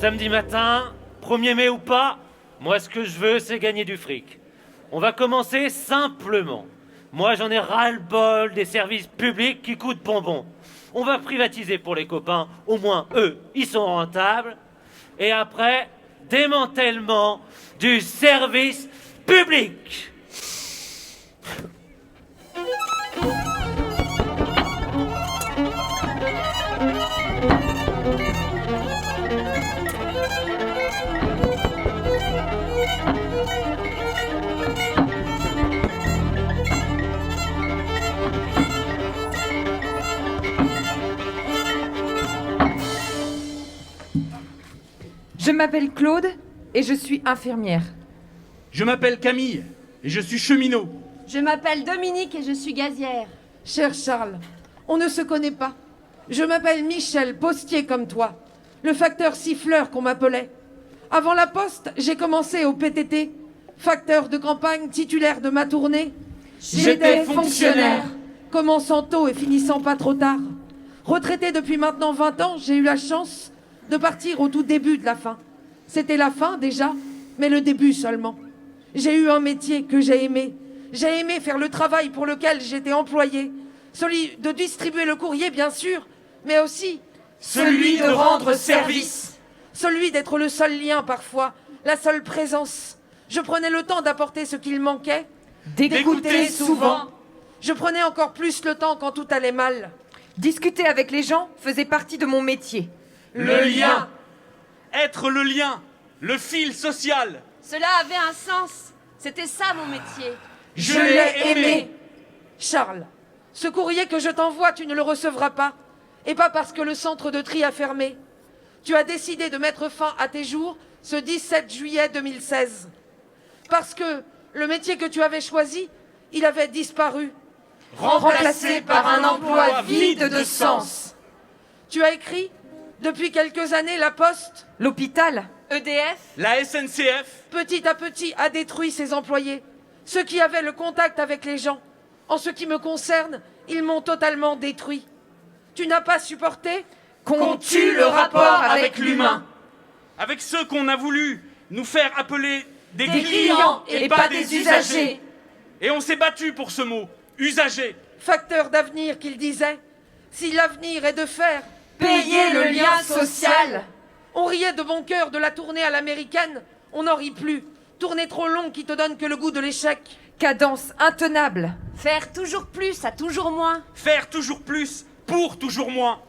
Samedi matin, 1er mai ou pas, moi ce que je veux c'est gagner du fric. On va commencer simplement. Moi j'en ai ras-le-bol des services publics qui coûtent bonbon. On va privatiser pour les copains, au moins eux, ils sont rentables. Et après, démantèlement du service public. Je m'appelle Claude et je suis infirmière. Je m'appelle Camille et je suis cheminot. Je m'appelle Dominique et je suis gazière. Cher Charles, on ne se connaît pas. Je m'appelle Michel, postier comme toi. Le facteur siffleur qu'on m'appelait. Avant la poste, j'ai commencé au PTT. Facteur de campagne, titulaire de ma tournée. J'étais fonctionnaire. Commençant tôt et finissant pas trop tard. Retraité depuis maintenant 20 ans, j'ai eu la chance de partir au tout début de la fin. C'était la fin déjà, mais le début seulement. J'ai eu un métier que j'ai aimé. J'ai aimé faire le travail pour lequel j'étais employé. Celui de distribuer le courrier, bien sûr, mais aussi Celui de rendre service. celui d'être le seul lien parfois, la seule présence. Je prenais le temps d'apporter ce qu'il manquait, D'écouter souvent. Je prenais encore plus le temps quand tout allait mal. Discuter avec les gens faisait partie de mon métier. Le lien. Être le lien. Le fil social. Cela avait un sens. C'était ça mon métier. Je l'ai aimé. Charles, ce courrier que je t'envoie, tu ne le recevras pas. Et pas parce que le centre de tri a fermé. Tu as décidé de mettre fin à tes jours ce 17 juillet 2016. Parce que le métier que tu avais choisi, il avait disparu. Remplacé par un emploi vide de sens. Tu as écrit, depuis quelques années, la Poste, L'hôpital, EDF, La SNCF. petit à petit, a détruit ses employés. Ceux qui avaient le contact avec les gens. En ce qui me concerne, ils m'ont totalement détruit. Tu n'as pas supporté qu'on tue le rapport avec l'humain. Avec ceux qu'on a voulu nous faire appeler des clients et pas des usagers. Et on s'est battu pour ce mot, usager. Facteur d'avenir, qu'il disait. Si l'avenir est de faire, Payer le lien social. on riait de bon cœur de la tournée à l'américaine, on n'en rit plus. Tournée trop longue qui te donne que le goût de l'échec. Cadence intenable. faire toujours plus à toujours moins. Faire toujours plus pour toujours moins.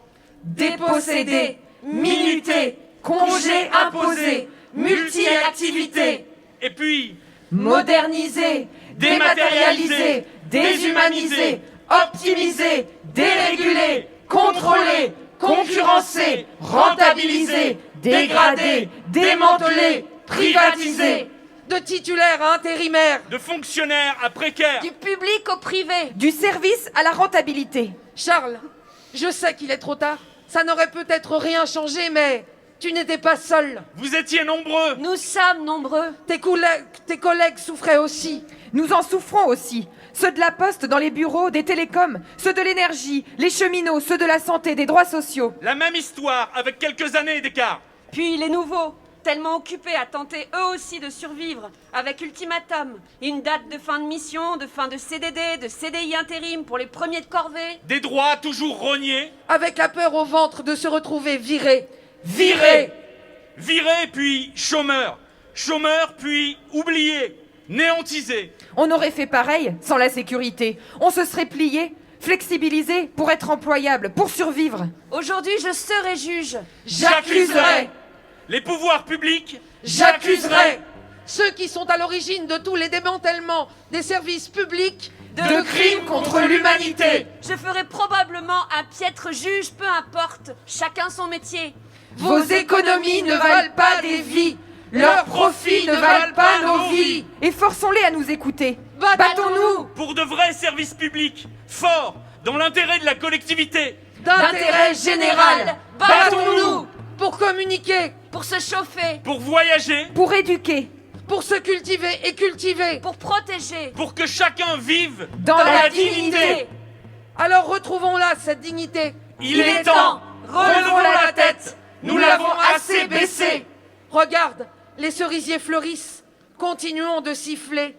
Dépossédé, minuté, congé imposé, multi-activité. Et puis, Modernisé, dématérialisé, déshumanisé, optimisé, dérégulé, contrôlé, concurrencé, rentabilisé, dégradé, démantelé, privatisé. De titulaire à intérimaire. de fonctionnaire à précaire. Du public au privé. Du service à la rentabilité. Charles, je sais qu'il est trop tard. Ça n'aurait peut-être rien changé, mais tu n'étais pas seul. Vous étiez nombreux. Nous sommes nombreux. Tes collègues souffraient aussi. Nous en souffrons aussi. Ceux de la poste dans les bureaux, des télécoms, ceux de l'énergie, les cheminots, ceux de la santé, des droits sociaux. La même histoire avec quelques années d'écart. Puis les nouveaux, tellement occupés à tenter eux aussi de survivre, avec ultimatum, une date de fin de mission, de fin de CDD, de CDI intérim pour les premiers de corvée. Des droits toujours rognés. Avec la peur au ventre de se retrouver viré. Virés. Virés puis chômeurs. Chômeurs puis oubliés. Néantisés. On aurait fait pareil sans la sécurité. On se serait plié, flexibilisé pour être employable, pour survivre. Aujourd'hui, je serai juge. J'accuserai. Les pouvoirs publics. J'accuserai Ceux qui sont à l'origine de tous les démantèlements des services publics. de crimes contre l'humanité. Je ferai probablement un piètre juge, peu importe. Chacun son métier. Vos économies ne valent pas des vies. Leurs profits ne valent pas nos vies. Et forçons-les à nous écouter. Battons-nous Pour de vrais services publics. Forts. Dans l'intérêt de la collectivité. d'intérêt général. Battons-nous Pour communiquer. Pour se chauffer. Pour voyager. pour éduquer Pour se cultiver et cultiver. Pour protéger. Pour que chacun vive. dans la dignité. Alors retrouvons-la, cette dignité. Il est temps. Relevons la tête. Nous l'avons assez baissé. Regarde, les cerisiers fleurissent. Continuons de siffler.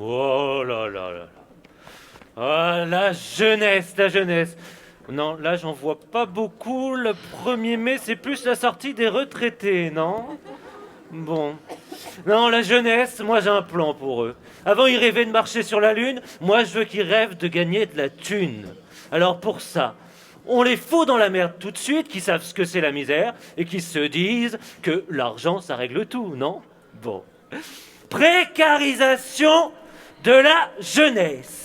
Oh là là là là. Ah, la jeunesse, la jeunesse. Non, là, j'en vois pas beaucoup. Le 1er mai, c'est plus la sortie des retraités, non? Bon. Non, la jeunesse, moi, j'ai un plan pour eux. Avant, ils rêvaient de marcher sur la Lune. Moi, je veux qu'ils rêvent de gagner de la thune. Alors, pour ça, on les fout dans la merde tout de suite, qu'ils savent ce que c'est la misère, et qu'ils se disent que l'argent, ça règle tout, non? Bon. Précarisation de la jeunesse.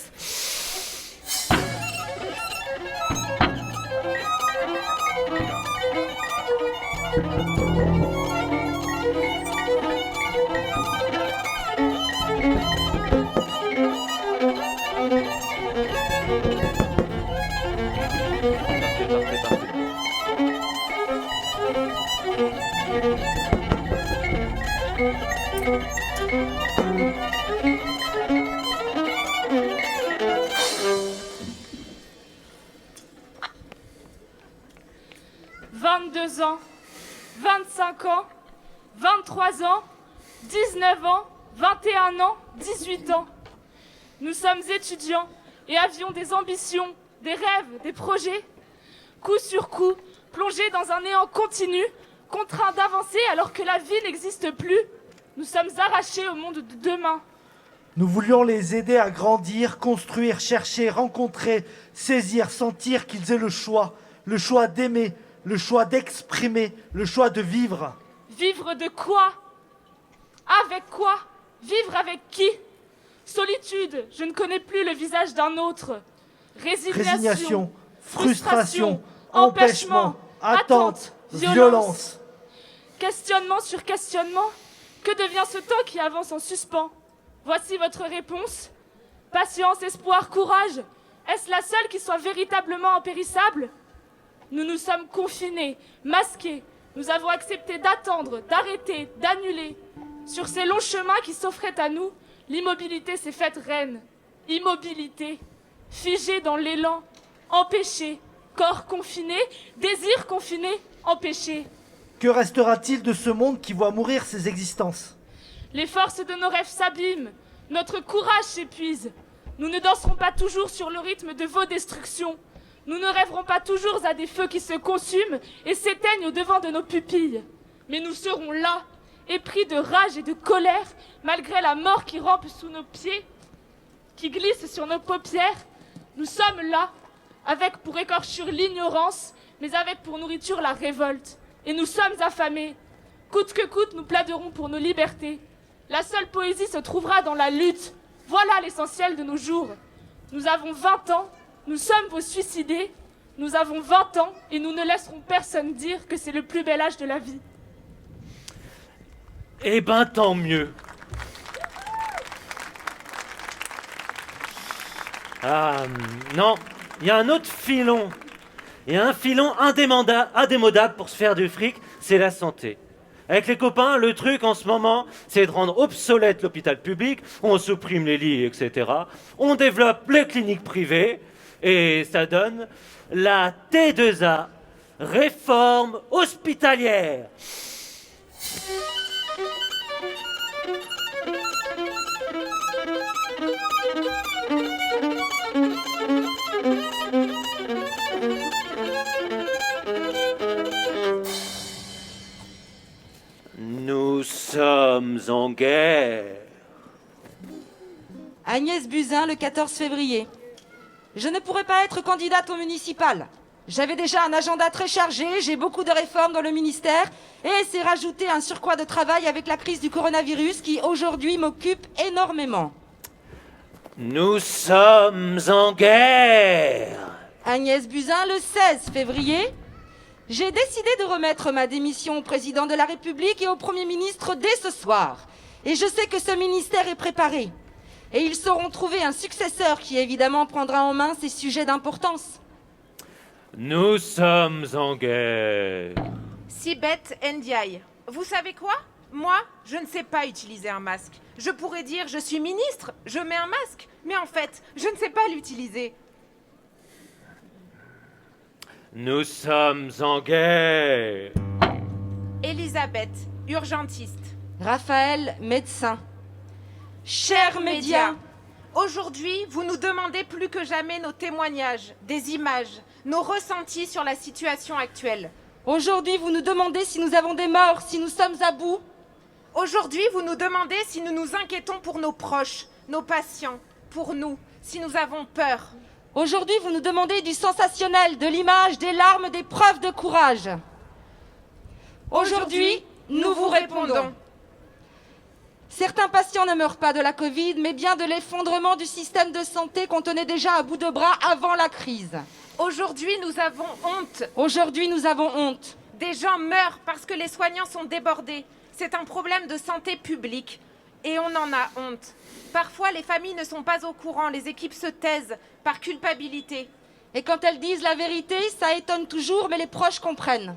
Ans, 25 ans, 23 ans, 19 ans, 21 ans, 18 ans. Nous sommes étudiants et avions des ambitions, des rêves, des projets. Coup sur coup, plongés dans un néant continu, contraints d'avancer alors que la vie n'existe plus. Nous sommes arrachés au monde de demain. Nous voulions les aider à grandir, construire, chercher, rencontrer, saisir, sentir qu'ils aient le choix d'aimer, le choix d'exprimer, le choix de vivre. Vivre de quoi? Avec quoi? Vivre avec qui? Solitude, je ne connais plus le visage d'un autre. Résignation, frustration, empêchement, attente, violence. Questionnement sur questionnement, que devient ce temps qui avance en suspens? Voici votre réponse. Patience, espoir, courage. Est-ce la seule qui soit véritablement impérissable? Nous nous sommes confinés, masqués. Nous avons accepté d'attendre, d'arrêter, d'annuler. Sur ces longs chemins qui s'offraient à nous, l'immobilité s'est faite reine. Immobilité, figée dans l'élan, empêchée, corps confiné, désir confiné, empêché. Que restera-t-il de ce monde qui voit mourir ses existences? Les forces de nos rêves s'abîment, notre courage s'épuise. Nous ne danserons pas toujours sur le rythme de vos destructions. Nous ne rêverons pas toujours à des feux qui se consument et s'éteignent au-devant de nos pupilles. Mais nous serons là, épris de rage et de colère, malgré la mort qui rampe sous nos pieds, qui glisse sur nos paupières. Nous sommes là, avec pour écorchure l'ignorance, mais avec pour nourriture la révolte. Et nous sommes affamés. Coûte que coûte, nous plaiderons pour nos libertés. La seule poésie se trouvera dans la lutte. Voilà l'essentiel de nos jours. Nous avons 20 ans. Nous sommes vos suicidés, nous avons 20 ans et nous ne laisserons personne dire que c'est le plus bel âge de la vie. Eh ben, tant mieux. Ah, non, il y a un autre filon. Il y a un filon indémodable pour se faire du fric, c'est la santé. Avec les copains, le truc en ce moment, c'est de rendre obsolète l'hôpital public, on supprime les lits, etc. On développe les cliniques privées, et ça donne la T2A, réforme hospitalière. Nous sommes en guerre. Agnès Buzyn, le 14 février. Je ne pourrais pas être candidate au municipal. J'avais déjà un agenda très chargé, j'ai beaucoup de réformes dans le ministère et c'est rajouter un surcroît de travail avec la crise du coronavirus qui aujourd'hui m'occupe énormément. Nous sommes en guerre. Agnès Buzyn, le 16 février. J'ai décidé de remettre ma démission au président de la République et au Premier ministre dès ce soir. Et je sais que ce ministère est préparé. Et ils sauront trouver un successeur qui évidemment prendra en main ces sujets d'importance. Nous sommes en guerre. Sibeth Ndiaye. Vous savez quoi? Moi, je ne sais pas utiliser un masque. Je pourrais dire je suis ministre, je mets un masque. Mais en fait, je ne sais pas l'utiliser. Nous sommes en guerre. Elisabeth, urgentiste. Raphaël, médecin. Chers médias, Aujourd'hui, vous nous demandez plus que jamais nos témoignages, des images, nos ressentis sur la situation actuelle. aujourd'hui vous nous demandez si nous avons des morts, si nous sommes à bout. Aujourd'hui, vous nous demandez si nous nous inquiétons pour nos proches, nos patients, pour nous, si nous avons peur. Aujourd'hui vous nous demandez du sensationnel, de l'image, des larmes, des preuves de courage. Aujourd'hui, nous vous répondons. Certains patients ne meurent pas de la Covid, mais bien de l'effondrement du système de santé qu'on tenait déjà à bout de bras avant la crise. Aujourd'hui, nous avons honte. Aujourd'hui, nous avons honte. Des gens meurent parce que les soignants sont débordés. C'est un problème de santé publique. Et on en a honte. Parfois, les familles ne sont pas au courant, les équipes se taisent par culpabilité. Et quand elles disent la vérité, ça étonne toujours, mais les proches comprennent.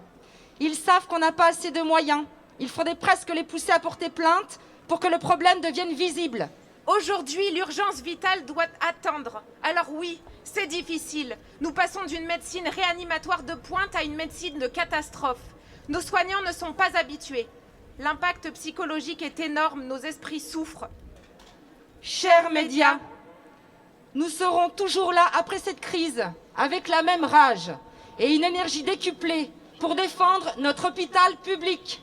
Ils savent qu'on n'a pas assez de moyens. Il faudrait presque les pousser à porter plainte pour que le problème devienne visible. Aujourd'hui, l'urgence vitale doit attendre. Alors oui, c'est difficile. Nous passons d'une médecine réanimatoire de pointe à une médecine de catastrophe. Nos soignants ne sont pas habitués. L'impact psychologique est énorme, nos esprits souffrent. Chers médias, nous serons toujours là après cette crise, avec la même rage et une énergie décuplée pour défendre notre hôpital public.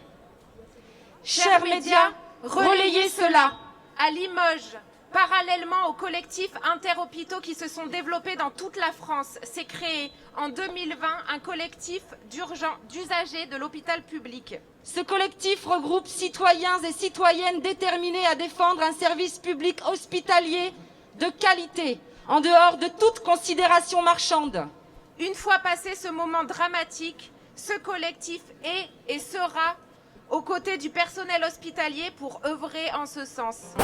Chers médias, relayez cela. À Limoges, parallèlement aux collectifs interhôpitaux qui se sont développés dans toute la France, s'est créé en 2020 un collectif d'usagers de l'hôpital public. Ce collectif regroupe citoyens et citoyennes déterminés à défendre un service public hospitalier de qualité, en dehors de toute considération marchande. Une fois passé ce moment dramatique, ce collectif est et sera aux côtés du personnel hospitalier pour œuvrer en ce sens.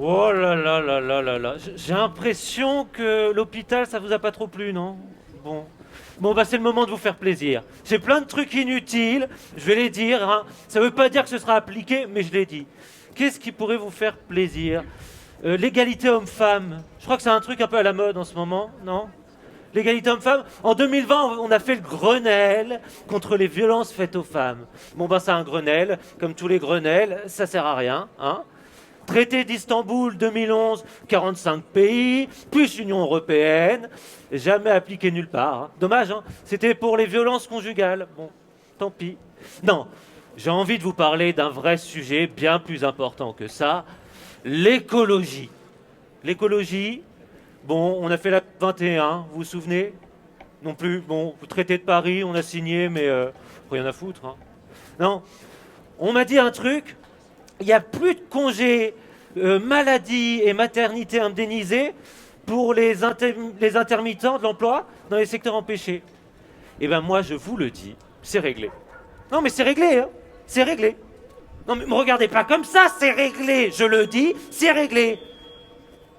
Oh là là là là là là. J'ai l'impression que l'hôpital, ça vous a pas trop plu, non? Bon, bah c'est le moment de vous faire plaisir. J'ai plein de trucs inutiles, je vais les dire. Hein. Ça veut pas dire que ce sera appliqué, mais je l'ai dit. Qu'est-ce qui pourrait vous faire plaisir? L'égalité homme-femme. Je crois que c'est un truc un peu à la mode en ce moment, non? L'égalité homme-femme. En 2020, on a fait le Grenelle contre les violences faites aux femmes. Bon, bah c'est un Grenelle. Comme tous les Grenelles, ça sert à rien, hein? Traité d'Istanbul 2011, 45 pays, plus Union européenne, jamais appliqué nulle part. Hein. Dommage, hein. C'était pour les violences conjugales. Bon, tant pis. Non, j'ai envie de vous parler d'un vrai sujet bien plus important que ça, l'écologie. L'écologie, bon, on a fait la 21, vous vous souvenez? Non plus, bon, le traité de Paris, on a signé, mais rien à foutre. Hein. Non, on m'a dit un truc. Il n'y a plus de congés maladie et maternité indemnisés pour les intermittents de l'emploi dans les secteurs empêchés. Eh bien moi, je vous le dis, c'est réglé. Non mais c'est réglé, hein. C'est réglé. Non mais me regardez pas comme ça, c'est réglé. Je le dis, c'est réglé.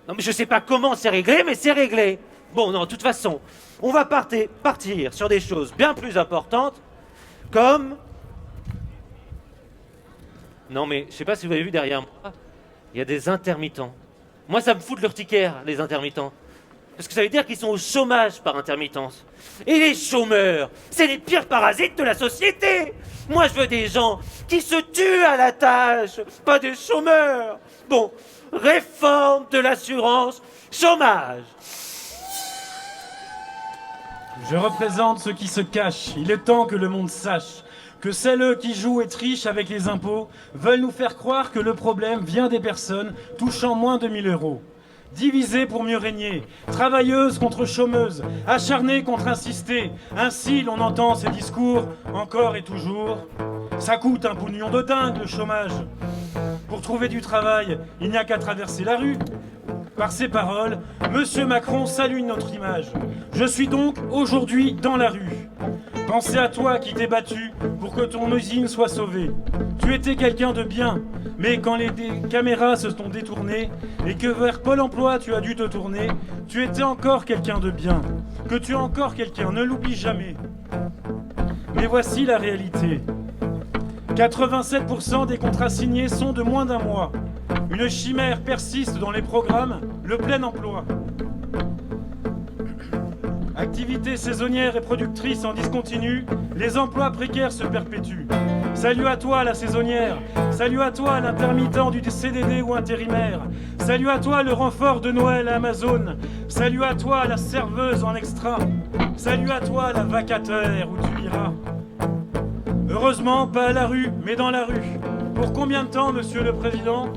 Non mais je sais pas comment c'est réglé, mais c'est réglé. Bon, non, de toute façon, on va partir sur des choses bien plus importantes, comme... Non mais, je sais pas si vous avez vu derrière moi, il y a des intermittents. Moi, ça me fout de l'urticaire, les intermittents. Parce que ça veut dire qu'ils sont au chômage par intermittence. Et les chômeurs, c'est les pires parasites de la société. Moi, je veux des gens qui se tuent à la tâche, pas des chômeurs. Bon, réforme de l'assurance chômage. Je représente ceux qui se cachent. Il est temps que le monde sache que celles qui jouent et trichent avec les impôts veulent nous faire croire que le problème vient des personnes touchant moins de 1 000 €. Divisées pour mieux régner, travailleuses contre chômeuses, acharnées contre insistées. Ainsi l'on entend ces discours encore et toujours. Ça coûte un pognon de dingue le chômage. Pour trouver du travail, il n'y a qu'à traverser la rue. Par ces paroles, Monsieur Macron salue notre image. Je suis donc aujourd'hui dans la rue. Pensez à toi qui t'es battu pour que ton usine soit sauvée. Tu étais quelqu'un de bien, mais quand les caméras se sont détournées et que vers Pôle emploi tu as dû te tourner, tu étais encore quelqu'un de bien, que tu es encore quelqu'un, ne l'oublie jamais. Mais voici la réalité. 87% des contrats signés sont de moins d'1 mois. Une chimère persiste dans les programmes, le plein emploi. Activité saisonnière et productrice en discontinu, les emplois précaires se perpétuent. Salut à toi la saisonnière, salut à toi l'intermittent du CDD ou intérimaire, salut à toi le renfort de Noël à Amazon, salut à toi la serveuse en extra, salut à toi la vacataire où tu iras. Heureusement, pas à la rue, mais dans la rue. Pour combien de temps, Monsieur le Président ?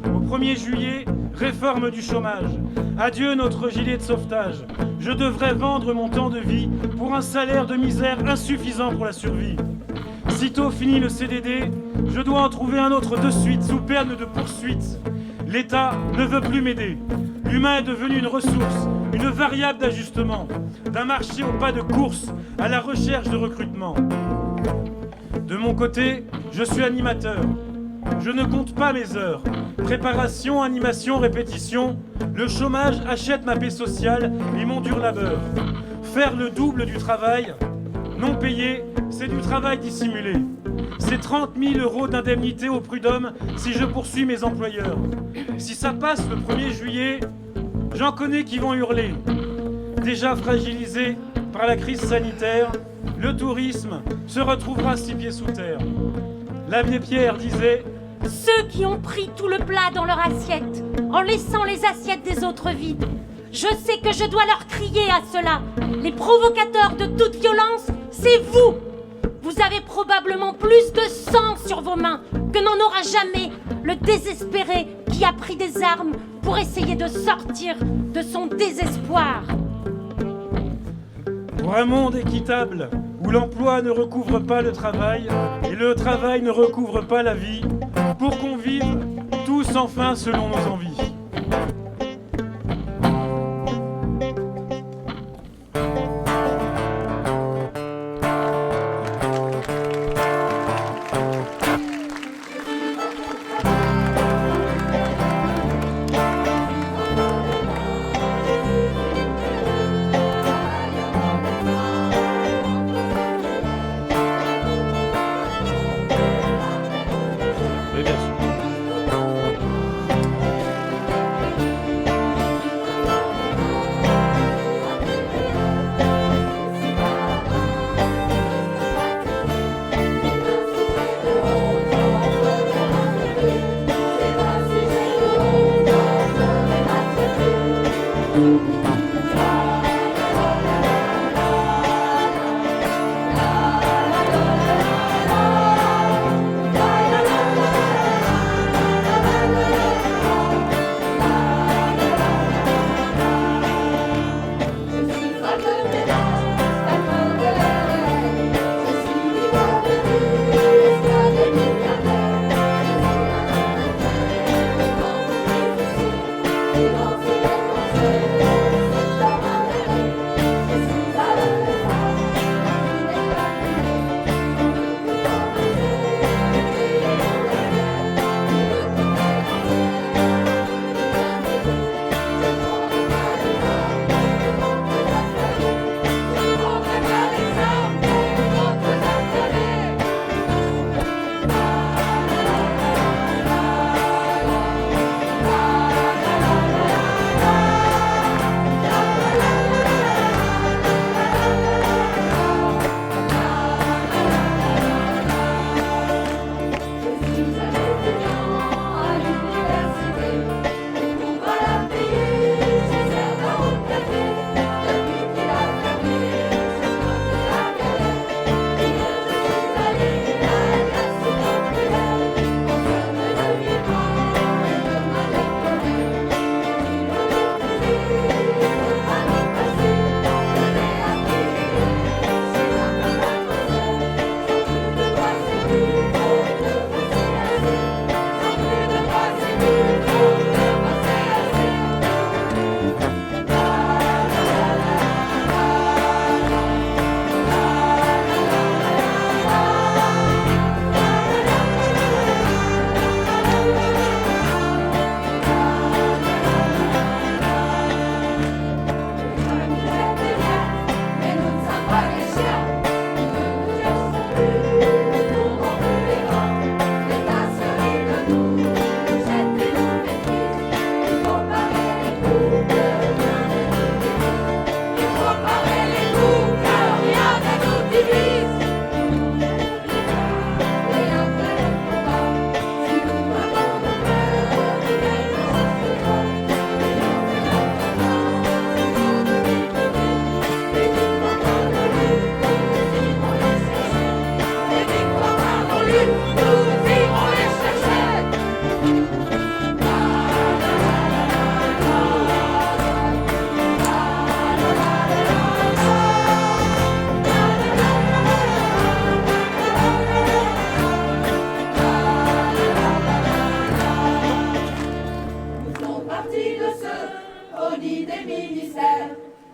Au 1er juillet, réforme du chômage. Adieu notre gilet de sauvetage. Je devrais vendre mon temps de vie pour un salaire de misère insuffisant pour la survie. Sitôt fini le CDD, je dois en trouver un autre de suite, sous peine de poursuite. L'État ne veut plus m'aider. L'humain est devenu une ressource, une variable d'ajustement, d'un marché au pas de course à la recherche de recrutement. De mon côté, je suis animateur. Je ne compte pas mes heures. Préparation, animation, répétition. Le chômage achète ma paix sociale et mon dur labeur. Faire le double du travail, non payé, c'est du travail dissimulé. C'est 30 000 € d'indemnité au prud'homme si je poursuis mes employeurs. Si ça passe le 1er juillet, j'en connais qui vont hurler. Déjà fragilisé par la crise sanitaire, le tourisme se retrouvera 6 pieds sous terre. L'abbé Pierre disait: ceux qui ont pris tout le plat dans leur assiette, en laissant les assiettes des autres vides. Je sais que je dois leur crier à cela. Les provocateurs de toute violence, c'est vous. Vous avez probablement plus de sang sur vos mains que n'en aura jamais le désespéré qui a pris des armes pour essayer de sortir de son désespoir. Pour un monde équitable, où l'emploi ne recouvre pas le travail et le travail ne recouvre pas la vie, pour qu'on vive tous enfin selon nos envies.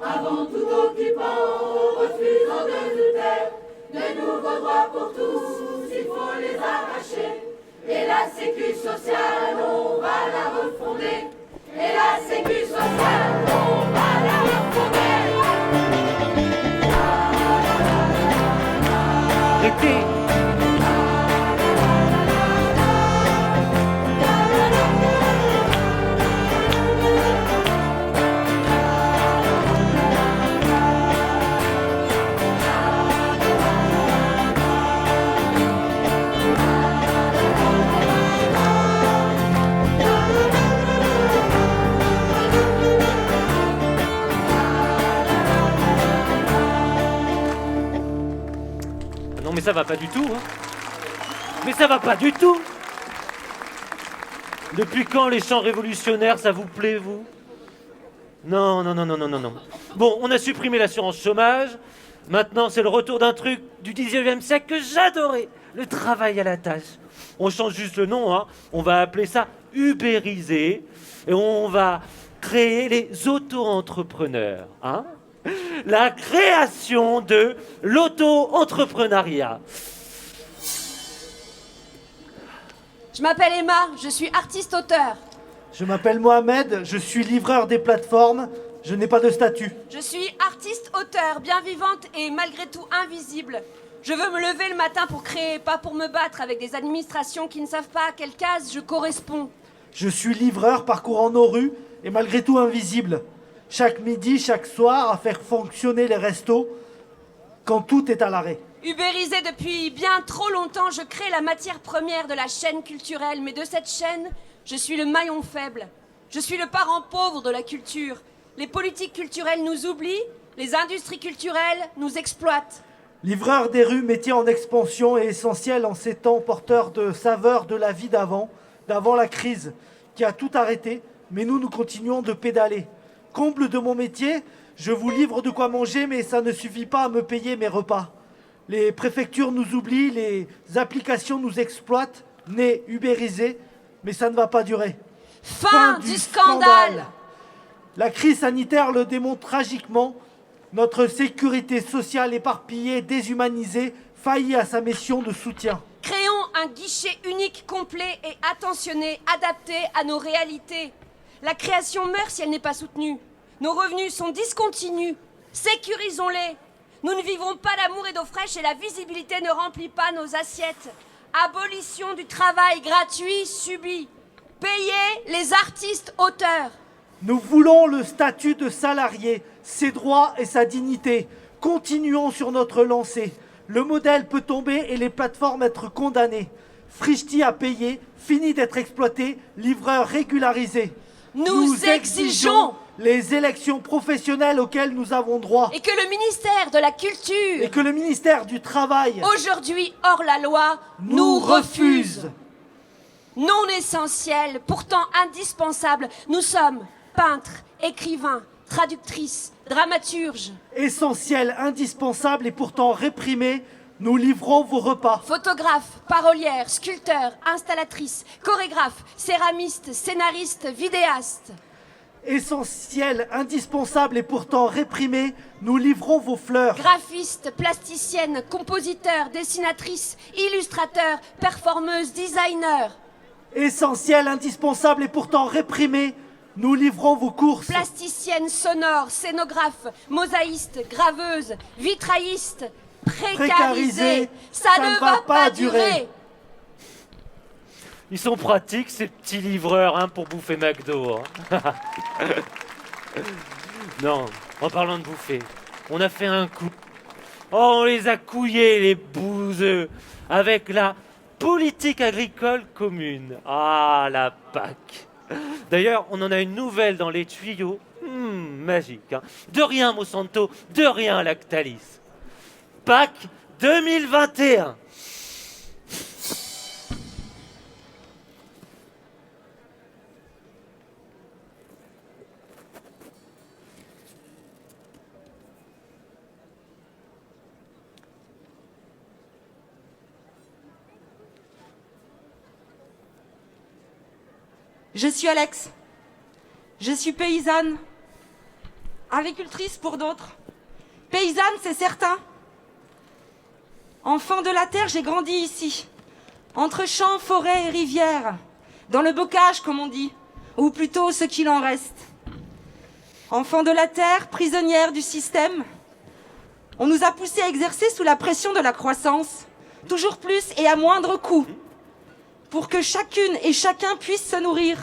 Avant tout occupant, refusant de nous taire, de nouveaux droits pour tous, il faut les arracher. Et la sécu sociale, on va la refonder. Et la sécu sociale, on va la refonder. Non mais ça va pas du tout, hein. Mais ça va pas du tout. Depuis quand les chants révolutionnaires, ça vous plaît, vous? Non, non, non, non, non, non, non. Bon, on a supprimé l'assurance chômage. Maintenant, c'est le retour d'un truc du 19e siècle que j'adorais. Le travail à la tâche. On change juste le nom, hein. On va appeler ça ubériser. Et on va créer les auto-entrepreneurs, hein. La création de l'auto-entrepreneuriat. Je m'appelle Emma, je suis artiste-auteur. Je m'appelle Mohamed, je suis livreur des plateformes, je n'ai pas de statut. Je suis artiste-auteur, bien vivante et malgré tout invisible. Je veux me lever le matin pour créer, pas pour me battre avec des administrations qui ne savent pas à quelle case je corresponds. Je suis livreur parcourant nos rues et malgré tout invisible. Chaque midi, chaque soir, à faire fonctionner les restos quand tout est à l'arrêt. Ubérisée depuis bien trop longtemps, je crée la matière première de la chaîne culturelle, mais de cette chaîne, je suis le maillon faible. Je suis le parent pauvre de la culture. Les politiques culturelles nous oublient, les industries culturelles nous exploitent. Livreur des rues, métier en expansion et essentiel en ces temps porteur de saveurs de la vie d'avant la crise, qui a tout arrêté, mais nous continuons de pédaler. Comble de mon métier, je vous livre de quoi manger, mais ça ne suffit pas à me payer mes repas. Les préfectures nous oublient, les applications nous exploitent, nés ubérisés, mais ça ne va pas durer. Fin du scandale. La crise sanitaire le démontre tragiquement. Notre sécurité sociale éparpillée, déshumanisée, faillit à sa mission de soutien. Créons un guichet unique, complet et attentionné, adapté à nos réalités. La création meurt si elle n'est pas soutenue. Nos revenus sont discontinus. Sécurisons-les. Nous ne vivrons pas d'amour et d'eau fraîche et la visibilité ne remplit pas nos assiettes. Abolition du travail gratuit subi. Payez les artistes auteurs. Nous voulons le statut de salarié, ses droits et sa dignité. Continuons sur notre lancée. Le modèle peut tomber et les plateformes être condamnées. Frichti à payer, fini d'être exploité, livreur régularisé. Nous exigeons les élections professionnelles auxquelles nous avons droit. Et que le ministère de la Culture et que le ministère du Travail, aujourd'hui hors la loi, nous refuse. Non essentiel, pourtant indispensable, nous sommes peintres, écrivains, traductrices, dramaturges. Essentiel, indispensable et pourtant réprimé, nous livrons vos repas. Photographes, parolières, sculpteurs, installatrices, chorégraphes, céramistes, scénaristes, vidéastes. Essentiel, indispensable et pourtant réprimé, nous livrons vos fleurs. Graphistes, plasticiennes, compositeurs, dessinatrices, illustrateurs, performeuses, designers. Essentiel, indispensable et pourtant réprimé, nous livrons vos courses. Plasticiennes sonores, scénographes, mosaïstes, graveuses, vitraillistes, précarisées. Ça ne va pas durer. Ils sont pratiques, ces petits livreurs, hein, pour bouffer McDo. Hein. Non, en parlant de bouffer, on a fait un coup. Oh, on les a couillés, les bouseux, avec la politique agricole commune. Ah, la PAC. D'ailleurs, on en a une nouvelle dans les tuyaux. Magique, hein. De rien, Monsanto, de rien, Lactalis. PAC 2021. Je suis Alex. Je suis paysanne. agricultrice pour d'autres, paysanne, c'est certain. Enfant de la terre, j'ai grandi ici, entre champs, forêts et rivières, dans le bocage, comme on dit, ou plutôt ce qu'il en reste. Enfant de la terre, prisonnière du système, on nous a poussés à exercer sous la pression de la croissance, toujours plus et à moindre coût, pour que chacune et chacun puisse se nourrir.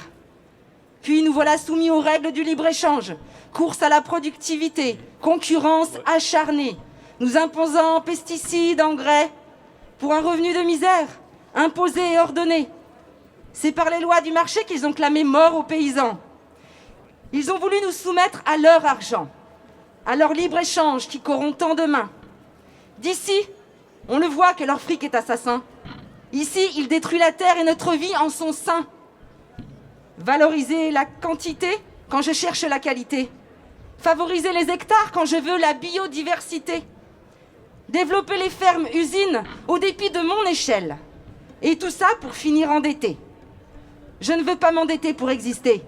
Puis nous voilà soumis aux règles du libre-échange, course à la productivité, concurrence acharnée, nous imposant pesticides, engrais, pour un revenu de misère, imposé et ordonné. C'est par les lois du marché qu'ils ont clamé mort aux paysans. Ils ont voulu nous soumettre à leur argent, à leur libre-échange qui corrompt tant de mains. D'ici, on le voit que leur fric est assassin. Ici, il détruit la terre et notre vie en son sein. Valoriser la quantité quand je cherche la qualité. Favoriser les hectares quand je veux la biodiversité. Développer les fermes, usines, au dépit de mon échelle. Et tout ça pour finir endetté. Je ne veux pas m'endetter pour exister.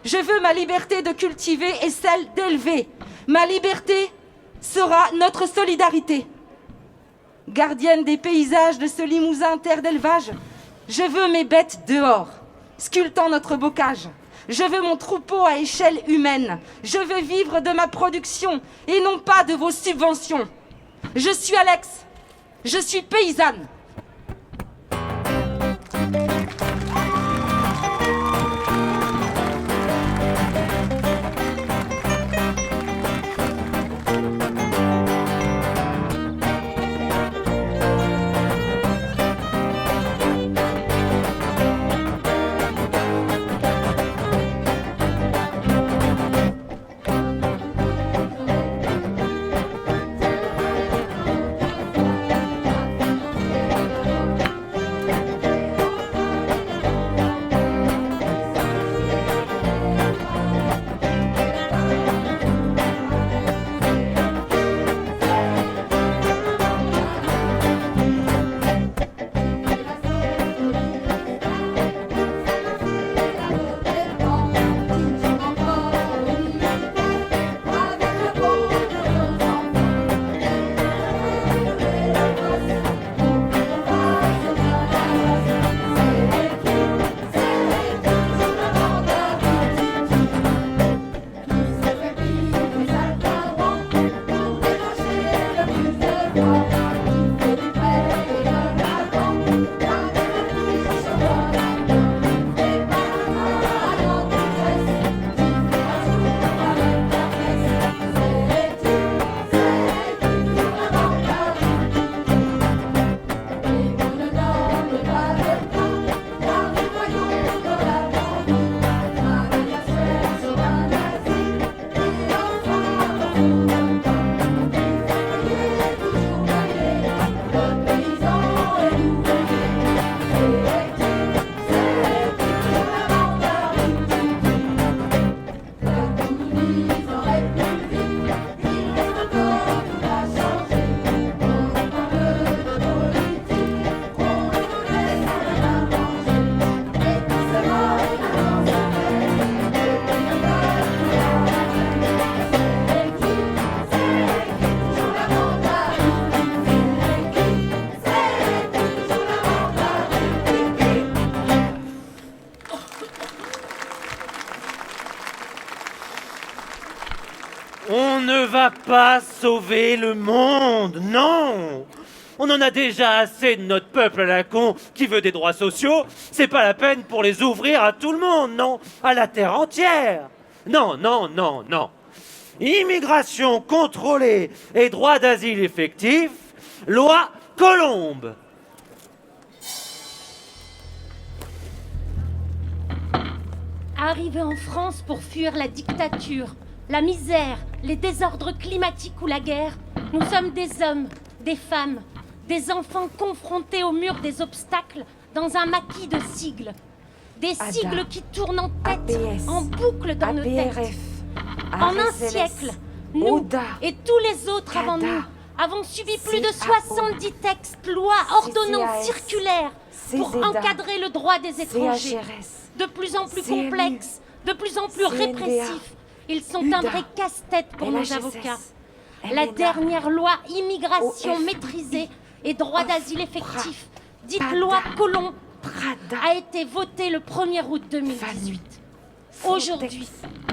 Je veux ma liberté de cultiver et celle d'élever. Ma liberté sera notre solidarité. Gardienne des paysages de ce Limousin, terre d'élevage, je veux mes bêtes dehors, sculptant notre bocage. Je veux mon troupeau à échelle humaine. Je veux vivre de ma production et non pas de vos subventions. Je suis Alex. Je suis paysanne. On ne va pas sauver le monde, non! On en a déjà assez de notre peuple à la con qui veut des droits sociaux. C'est pas la peine pour les ouvrir à tout le monde, non? À la terre entière. Non, non, non, non. Immigration contrôlée et droit d'asile effectif, loi Colombe. Arriver en France pour fuir la dictature, la misère, les désordres climatiques ou la guerre, nous sommes des hommes, des femmes, des enfants confrontés au mur des obstacles dans un maquis de sigles. Des sigles qui tournent en tête, en boucle dans nos têtes. En un siècle, nous et tous les autres avant nous avons subi plus de 70 textes, lois, ordonnances, circulaires pour encadrer le droit des étrangers. De plus en plus complexes, de plus en plus répressifs, Ils sont un vrai casse-tête pour nos avocats. La dernière loi immigration maîtrisée et droit d'asile effectif, dite loi Colomb, a été votée le 1er août 2018. Aujourd'hui,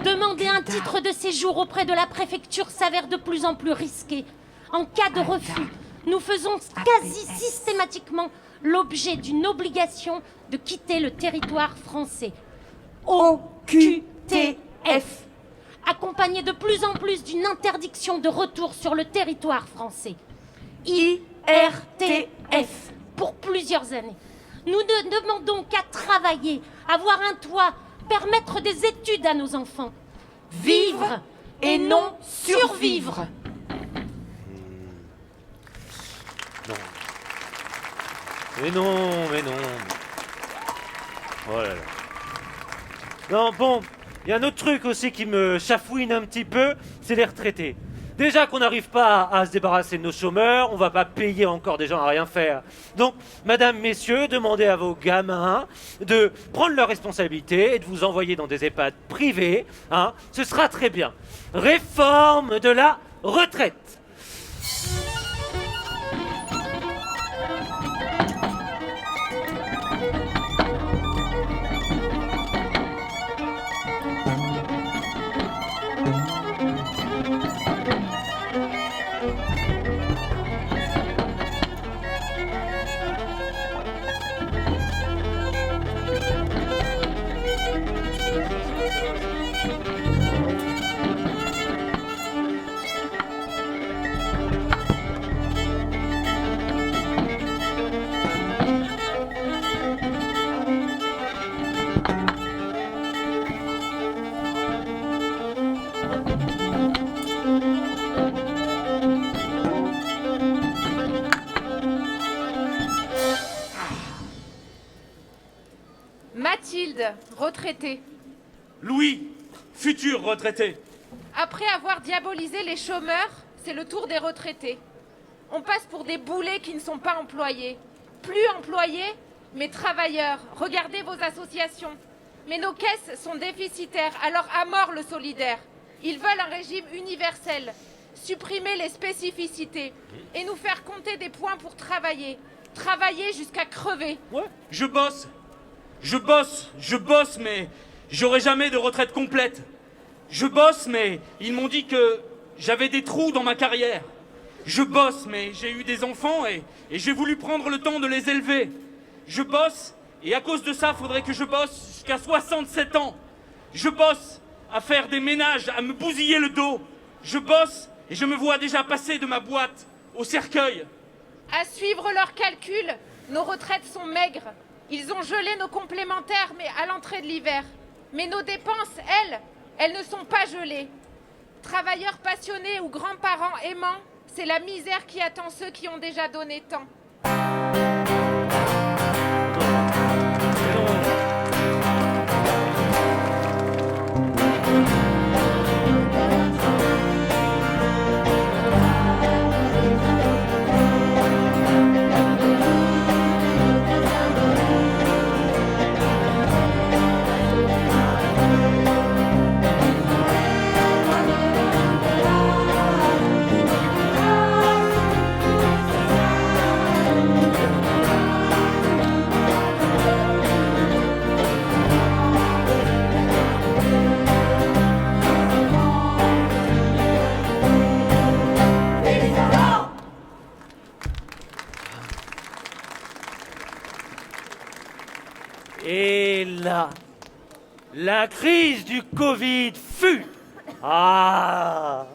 demander un titre de séjour auprès de la préfecture s'avère de plus en plus risqué. En cas de refus, nous faisons quasi systématiquement l'objet d'une obligation de quitter le territoire français. OQTF, accompagné de plus en plus d'une interdiction de retour sur le territoire français. IRTF, pour plusieurs années. Nous ne demandons qu'à travailler, avoir un toit, permettre des études à nos enfants. Vivre et non survivre. Non. Mais non. Oh là là. Non, bon, il y a un autre truc aussi qui me chafouine un petit peu, c'est les retraités. Déjà qu'on n'arrive pas à se débarrasser de nos chômeurs, on va pas payer encore des gens à rien faire. Donc, madame, messieurs, demandez à vos gamins de prendre leurs responsabilités et de vous envoyer dans des EHPAD privés, hein, ce sera très bien. Réforme de la retraite. Mathilde, retraitée. Louis, futur retraité. Après avoir diabolisé les chômeurs, c'est le tour des retraités. On passe pour des boulets qui ne sont pas employés. Plus employés, mais travailleurs. Regardez vos associations. Mais nos caisses sont déficitaires, alors à mort le solidaire. Ils veulent un régime universel, supprimer les spécificités et nous faire compter des points pour travailler. Travailler jusqu'à crever. Ouais. Je bosse, mais j'aurai jamais de retraite complète. Je bosse, mais ils m'ont dit que j'avais des trous dans ma carrière. Je bosse, mais j'ai eu des enfants et j'ai voulu prendre le temps de les élever. Je bosse, et à cause de ça, faudrait que je bosse jusqu'à 67 ans. Je bosse à faire des ménages, à me bousiller le dos. Je bosse, et je me vois déjà passer de ma boîte au cercueil. À suivre leurs calculs, nos retraites sont maigres. Ils ont gelé nos complémentaires, mais à l'entrée de l'hiver. Mais nos dépenses, elles ne sont pas gelées. Travailleurs passionnés ou grands-parents aimants, c'est la misère qui attend ceux qui ont déjà donné tant. Et là, la crise du Covid fut. Ah!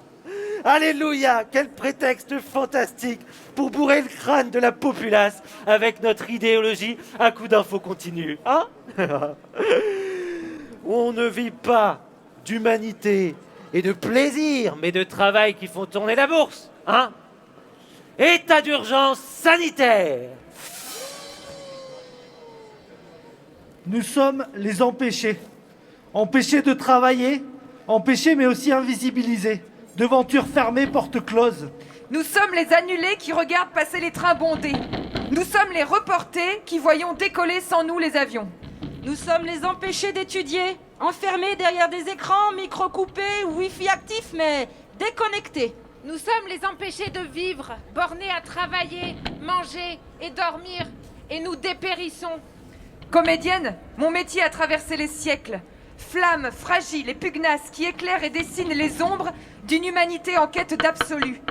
Alléluia! Quel prétexte fantastique pour bourrer le crâne de la populace avec notre idéologie à coup d'infos continues. Hein? On ne vit pas d'humanité et de plaisir, mais de travail qui font tourner la bourse. Hein? État d'urgence sanitaire. Nous sommes les empêchés. Empêchés de travailler, empêchés mais aussi invisibilisés. Devantures fermées, portes closes. Nous sommes les annulés qui regardent passer les trains bondés. Nous sommes les reportés qui voyons décoller sans nous les avions. Nous sommes les empêchés d'étudier, enfermés derrière des écrans, micro coupés, wifi actifs, mais déconnectés. Nous sommes les empêchés de vivre, bornés à travailler, manger et dormir, et nous dépérissons. Comédienne, mon métier a traversé les siècles. Flamme fragile et pugnace qui éclaire et dessine les ombres d'une humanité en quête d'absolu.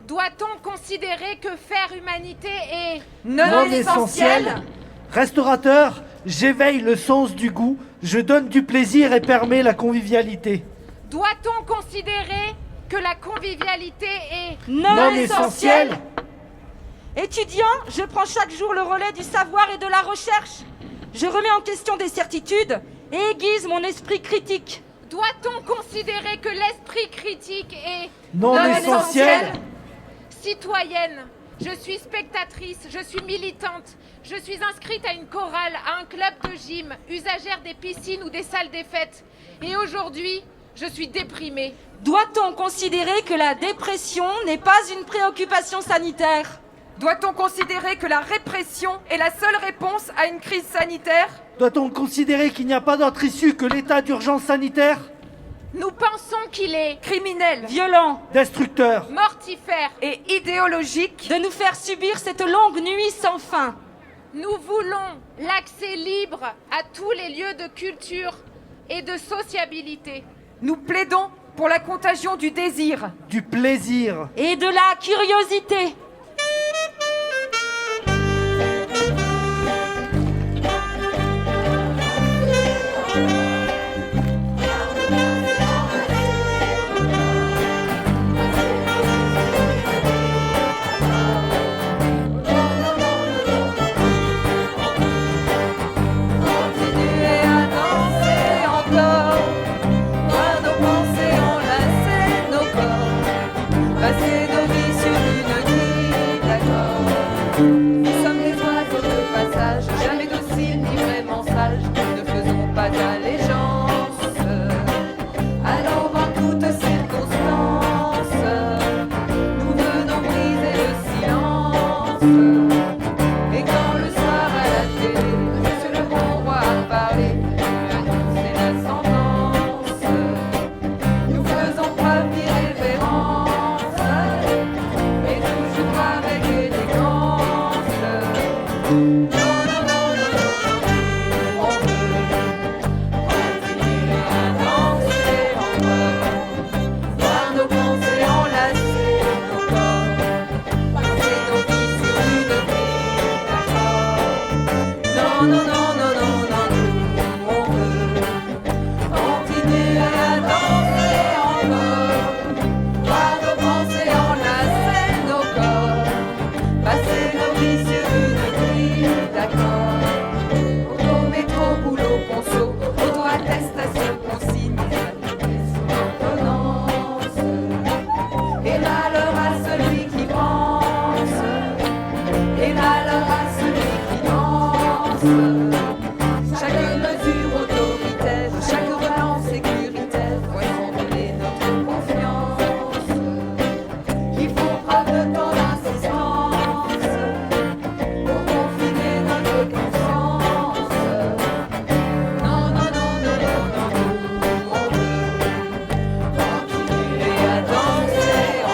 Doit-on considérer que faire humanité est non essentiel? Restaurateur, j'éveille le sens du goût, je donne du plaisir et permets la convivialité. Doit-on considérer que la convivialité est non essentiel? Étudiant, je prends chaque jour le relais du savoir et de la recherche. Je remets en question des certitudes et aiguise mon esprit critique. Doit-on considérer que l'esprit critique est non essentiel? Citoyenne, je suis spectatrice, je suis militante, je suis inscrite à une chorale, à un club de gym, usagère des piscines ou des salles des fêtes. Et aujourd'hui, je suis déprimée. Doit-on considérer que la dépression n'est pas une préoccupation sanitaire? Doit-on considérer que la répression est la seule réponse à une crise sanitaire? Doit-on considérer qu'il n'y a pas d'autre issue que l'état d'urgence sanitaire? Nous pensons qu'il est criminel, violent, destructeur, mortifère et idéologique de nous faire subir cette longue nuit sans fin. Nous voulons l'accès libre à tous les lieux de culture et de sociabilité. Nous plaidons pour la contagion du désir, du plaisir et de la curiosité.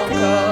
encore.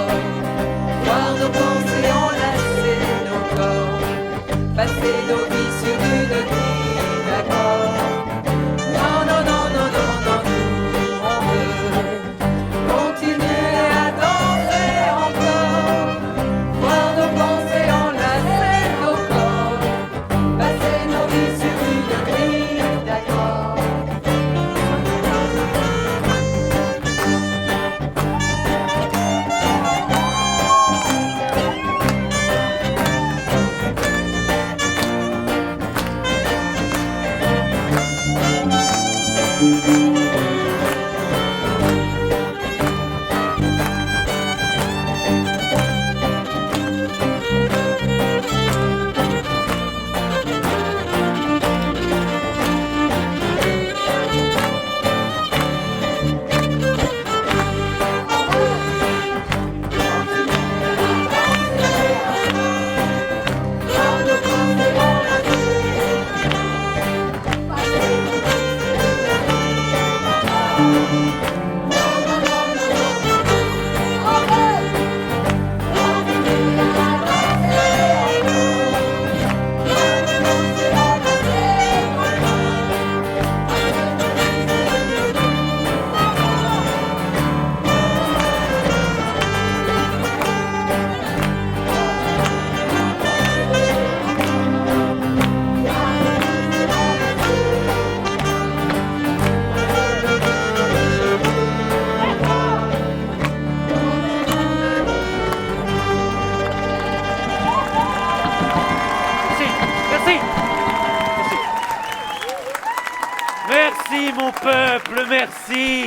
mon peuple, merci.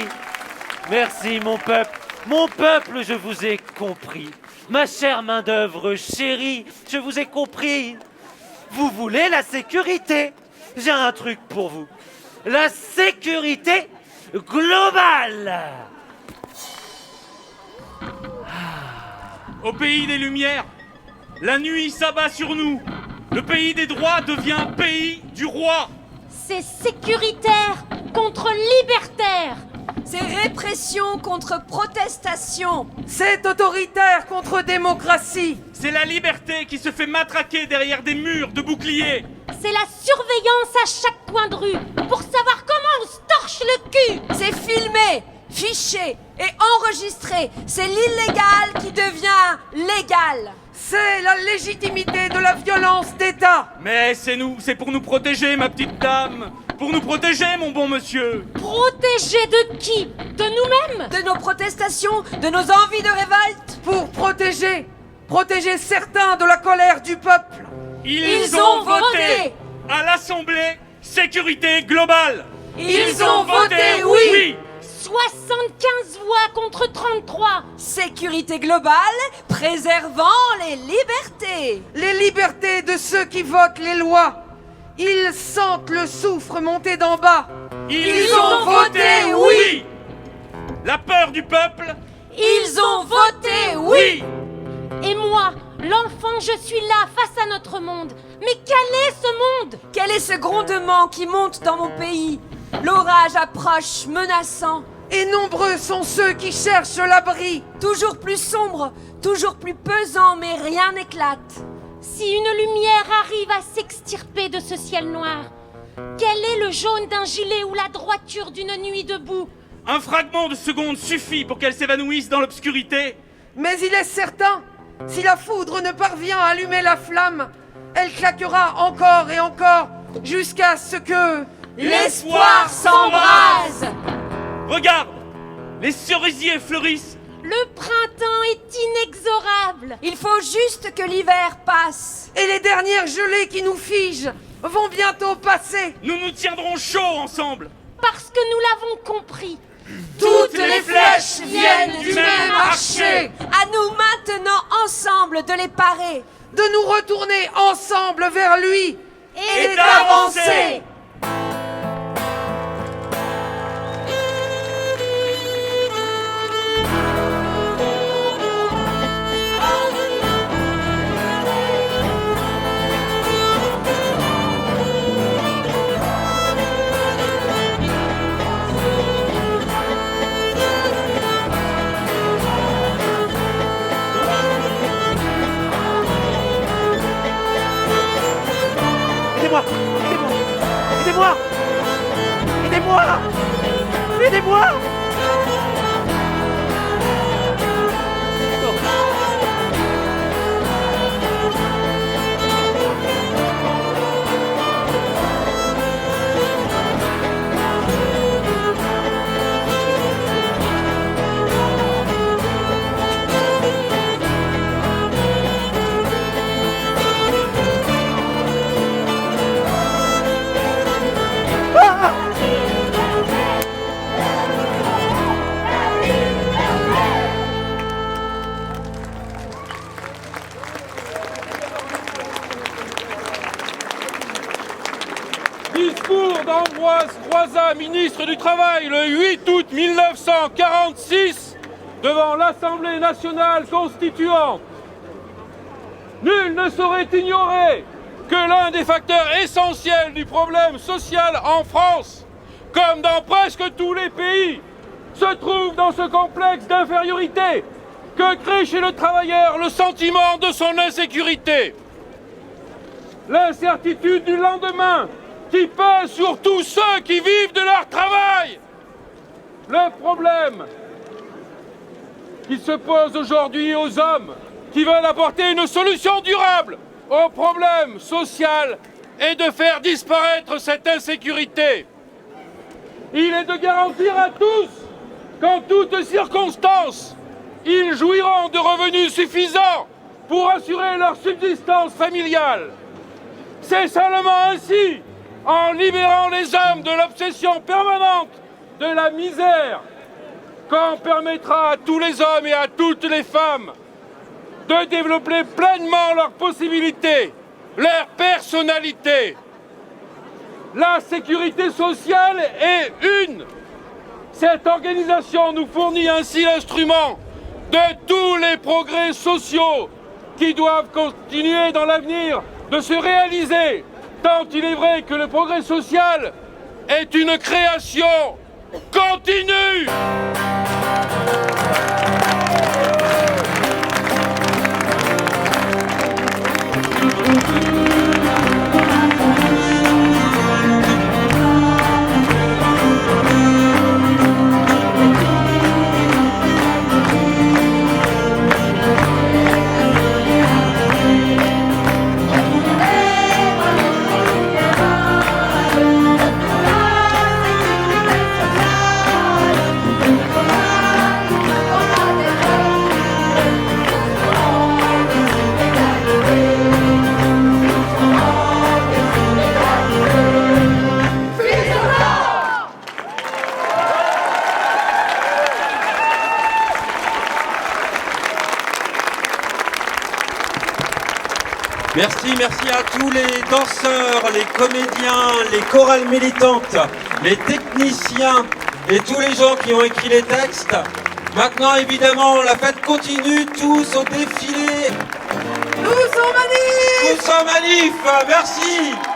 Merci, mon peuple. Mon peuple, je vous ai compris. Ma chère main-d'œuvre chérie, je vous ai compris. Vous voulez la sécurité? J'ai un truc pour vous. La sécurité globale. Au pays des Lumières, la nuit s'abat sur nous. Le pays des droits devient pays du roi. C'est sécuritaire contre libertaire. C'est répression contre protestation. C'est autoritaire contre démocratie. C'est la liberté qui se fait matraquer derrière des murs de boucliers. C'est la surveillance à chaque coin de rue pour savoir comment on se torche le cul. C'est filmé, fiché et enregistré. C'est l'illégal qui devient légal. C'est la légitimité de la violence d'État. Mais c'est pour nous protéger, ma petite dame. Pour nous protéger, mon bon monsieur. Protéger de qui? De nous-mêmes? De nos protestations, de nos envies de révolte. Pour protéger certains de la colère du peuple. Ils ont voté à l'Assemblée sécurité globale. Ils ont voté oui. 75 voix contre 33. Sécurité globale, préservant les libertés. Les libertés de ceux qui votent les lois. Ils sentent le soufre monter d'en bas. Ils ont voté oui. La peur du peuple. Ils ont voté oui. Et moi, l'enfant, je suis là face à notre monde. Mais quel est ce monde? Quel est ce grondement qui monte dans mon pays? L'orage approche, menaçant. Et nombreux sont ceux qui cherchent l'abri. Toujours plus sombre, toujours plus pesant, mais rien n'éclate. Si une lumière arrive à s'extirper de ce ciel noir, quel est le jaune d'un gilet ou la droiture d'une nuit debout? Un fragment de seconde suffit pour qu'elle s'évanouisse dans l'obscurité. Mais il est certain, si la foudre ne parvient à allumer la flamme, elle claquera encore et encore jusqu'à ce que... l'espoir s'embrase. Regarde, les cerisiers fleurissent. Le printemps est inexorable. Il faut juste que l'hiver passe. Et les dernières gelées qui nous figent vont bientôt passer. Nous nous tiendrons chaud ensemble. Parce que nous l'avons compris. Toutes les flèches viennent du même archer. À nous maintenant ensemble de les parer. De nous retourner ensemble vers lui. Et d'avancer. Aidez-moi! Aidez-moi! Aidez-moi! Aidez-moi! Discours d'Ambroise Croizat, ministre du Travail, le 8 août 1946, devant l'Assemblée nationale constituante. Nul ne saurait ignorer que l'un des facteurs essentiels du problème social en France, comme dans presque tous les pays, se trouve dans ce complexe d'infériorité que crée chez le travailleur le sentiment de son insécurité. L'incertitude du lendemain qui pèse sur tous ceux qui vivent de leur travail. Le problème qui se pose aujourd'hui aux hommes qui veulent apporter une solution durable au problème social est de faire disparaître cette insécurité. Il est de garantir à tous qu'en toutes circonstances, ils jouiront de revenus suffisants pour assurer leur subsistance familiale. C'est seulement ainsi en libérant les hommes de l'obsession permanente de la misère, quand on permettra à tous les hommes et à toutes les femmes de développer pleinement leurs possibilités, leur personnalité. La sécurité sociale est une. Cette organisation nous fournit ainsi l'instrument de tous les progrès sociaux qui doivent continuer dans l'avenir de se réaliser, tant il est vrai que le progrès social est une création continue. Merci à tous les danseurs, les comédiens, les chorales militantes, les techniciens et tous les gens qui ont écrit les textes. Maintenant, évidemment, la fête continue, tous au défilé. Tous en manif! Tous en manif, merci!